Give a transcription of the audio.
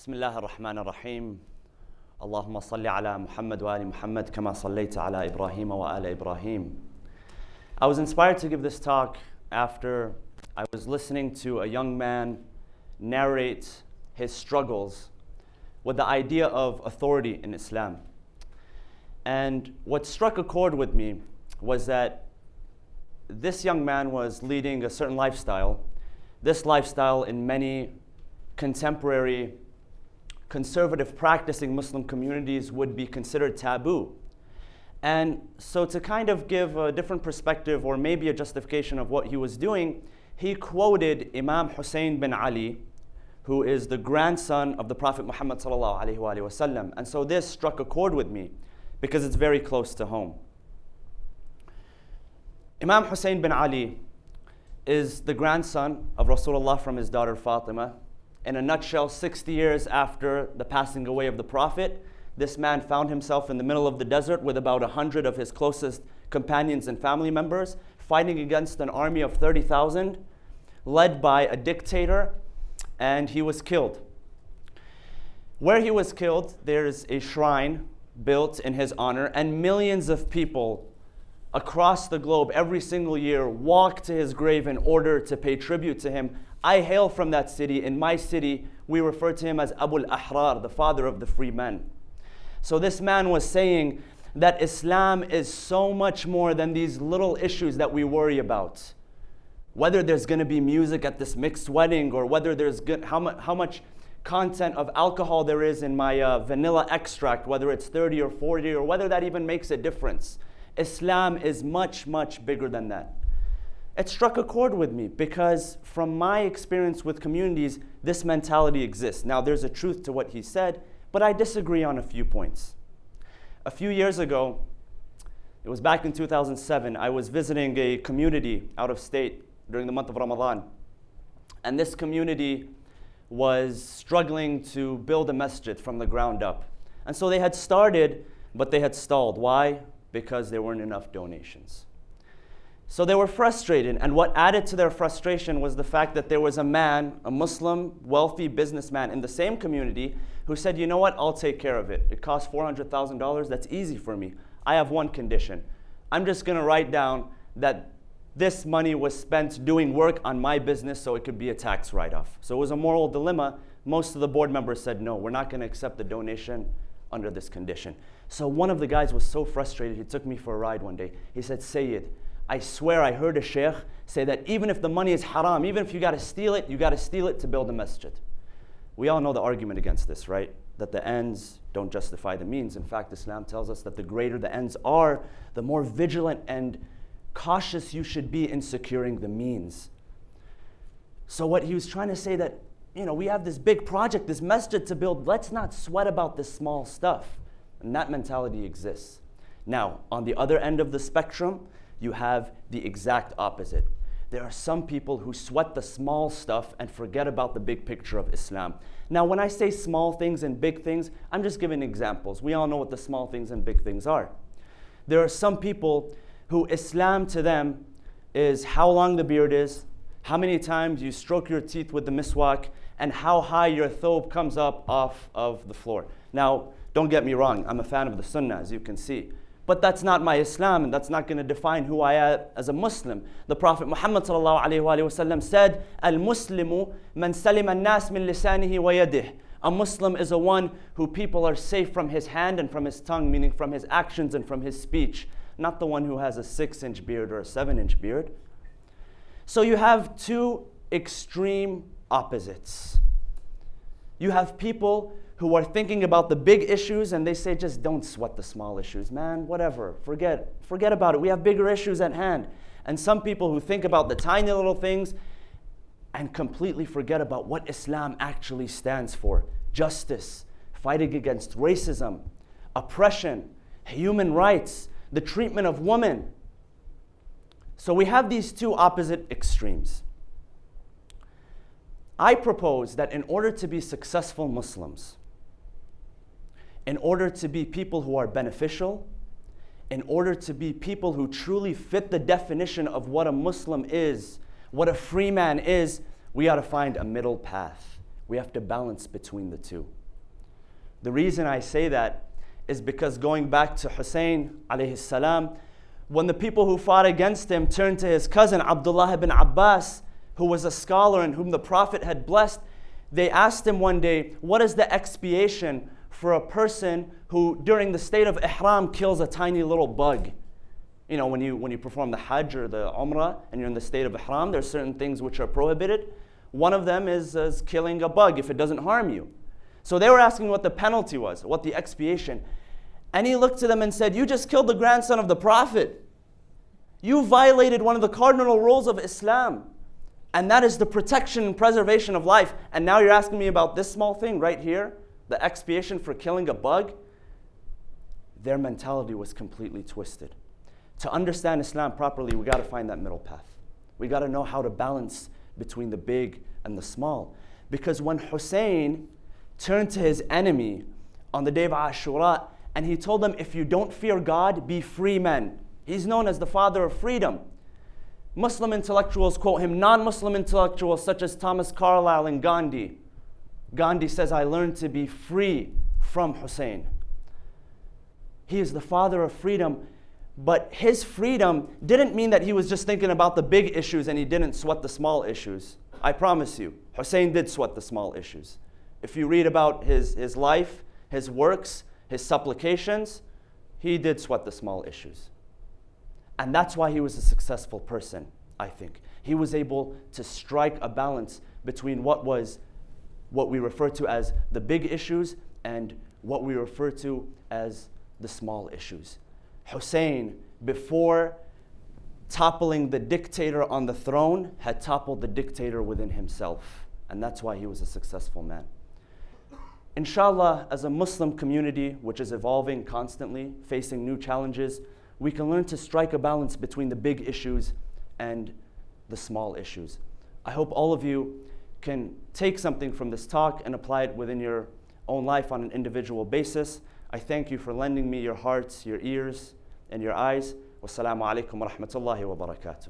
بسم الله الرحمن الرحيم اللهم صل على محمد وآل محمد كما صليت على إبراهيم وآل إبراهيم. I was inspired to give this talk after I was listening to a young man narrate his struggles with the idea of authority in Islam. And what struck a chord with me was that this young man was leading a certain lifestyle. This lifestyle in many contemporary conservative practicing Muslim communities would be considered taboo. And so to kind of give a different perspective or maybe a justification of what he was doing, he quoted Imam Hussein bin Ali, who is the grandson of the Prophet Muhammad sallallahu alaihi wasallam. And so this struck a chord with me because it's very close to home. Imam Hussein bin Ali is the grandson of Rasulullah from his daughter Fatima. In a nutshell, 60 years after the passing away of the Prophet, this man found himself in the middle of the desert with about 100 of his closest companions and family members, fighting against an army of 30,000, led by a dictator, and he was killed. Where he was killed, there's a shrine built in his honor, and millions of people across the globe every single year walk to his grave in order to pay tribute to him. I hail from that city. In my city, we refer to him as Abu al-Ahrar, the father of the free men. So this man was saying that Islam is so much more than these little issues that we worry about. Whether there's going to be music at this mixed wedding, or whether there's how much content of alcohol there is in my vanilla extract, whether it's 30 or 40, or whether that even makes a difference. Islam is much, much bigger than that. It struck a chord with me because from my experience with communities, this mentality exists. Now, there's a truth to what he said, but I disagree on a few points. A few years ago, it was back in 2007, I was visiting a community out of state during the month of Ramadan. And this community was struggling to build a masjid from the ground up. And so they had started, but they had stalled. Why? Because there weren't enough donations. So they were frustrated, and what added to their frustration was the fact that there was a man, a Muslim, wealthy businessman in the same community who said, you know what, I'll take care of it. It costs $400,000, that's easy for me. I have one condition. I'm just gonna write down that this money was spent doing work on my business so it could be a tax write-off. So it was a moral dilemma. Most of the board members said, no, we're not gonna accept the donation under this condition. So one of the guys was so frustrated, he took me for a ride one day. He said, Sayyid, I swear I heard a sheikh say that even if the money is haram, even if you got to steal it to build a masjid. We all know the argument against this, right? That the ends don't justify the means. In fact, Islam tells us that the greater the ends are, the more vigilant and cautious you should be in securing the means. So what he was trying to say that, we have this big project, this masjid to build, let's not sweat about this small stuff. And that mentality exists. Now, on the other end of the spectrum, you have the exact opposite. There are some people who sweat the small stuff and forget about the big picture of Islam. Now, when I say small things and big things, I'm just giving examples. We all know what the small things and big things are. There are some people who Islam to them is how long the beard is, how many times you stroke your teeth with the miswak, and how high your thobe comes up off of the floor. Now, don't get me wrong, I'm a fan of the Sunnah, as you can see. But that's not my Islam, and that's not going to define who I am as a Muslim. The Prophet Muhammad sallallahu alaihi wasallam said, "Al-Muslimu man salima an-nas min lisanihi wa yadihi." A Muslim is a one who people are safe from his hand and from his tongue, meaning from his actions and from his speech, not the one who has a 6-inch beard or a 7-inch beard. So you have two extreme opposites. You have people who are thinking about the big issues and they say, just don't sweat the small issues, man, whatever, forget about it. We have bigger issues at hand. And some people who think about the tiny little things and completely forget about what Islam actually stands for. Justice, fighting against racism, oppression, human rights, the treatment of women. So we have these two opposite extremes. I propose that in order to be successful Muslims, in order to be people who are beneficial, in order to be people who truly fit the definition of what a Muslim is, what a free man is, we ought to find a middle path. We have to balance between the two. The reason I say that is because going back to Hussein alayhi salam, when the people who fought against him turned to his cousin Abdullah ibn Abbas, who was a scholar and whom the Prophet had blessed, they asked him one day, what is the expiation for a person who during the state of ihram kills a tiny little bug? You know, when you perform the Hajj or the Umrah and you're in the state of ihram, there are certain things which are prohibited. One of them is killing a bug if it doesn't harm you. So they were asking what the penalty was, what the expiation. And he looked to them and said, you just killed the grandson of the Prophet. You violated one of the cardinal rules of Islam. And that is the protection and preservation of life. And now you're asking me about this small thing right here, the expiation for killing a bug? Their mentality was completely twisted. To understand Islam properly, we got to find that middle path. We got to know how to balance between the big and the small. Because when Hussein turned to his enemy on the day of Ashura, and he told them, if you don't fear God, be free men. He's known as the father of freedom. Muslim intellectuals quote him, non-Muslim intellectuals such as Thomas Carlyle and Gandhi. Gandhi says, I learned to be free from Hussein. He is the father of freedom, but his freedom didn't mean that he was just thinking about the big issues and he didn't sweat the small issues. I promise you, Hussein did sweat the small issues. If you read about his life, his works, his supplications, he did sweat the small issues. And that's why he was a successful person, I think. He was able to strike a balance between what we refer to as the big issues and what we refer to as the small issues. Hussein, before toppling the dictator on the throne, had toppled the dictator within himself. And that's why he was a successful man. Inshallah, as a Muslim community, which is evolving constantly, facing new challenges, we can learn to strike a balance between the big issues and the small issues. I hope all of you can take something from this talk and apply it within your own life on an individual basis. I thank you for lending me your hearts, your ears, and your eyes. Wassalamu alaikum wa rahmatullahi wa barakatuh.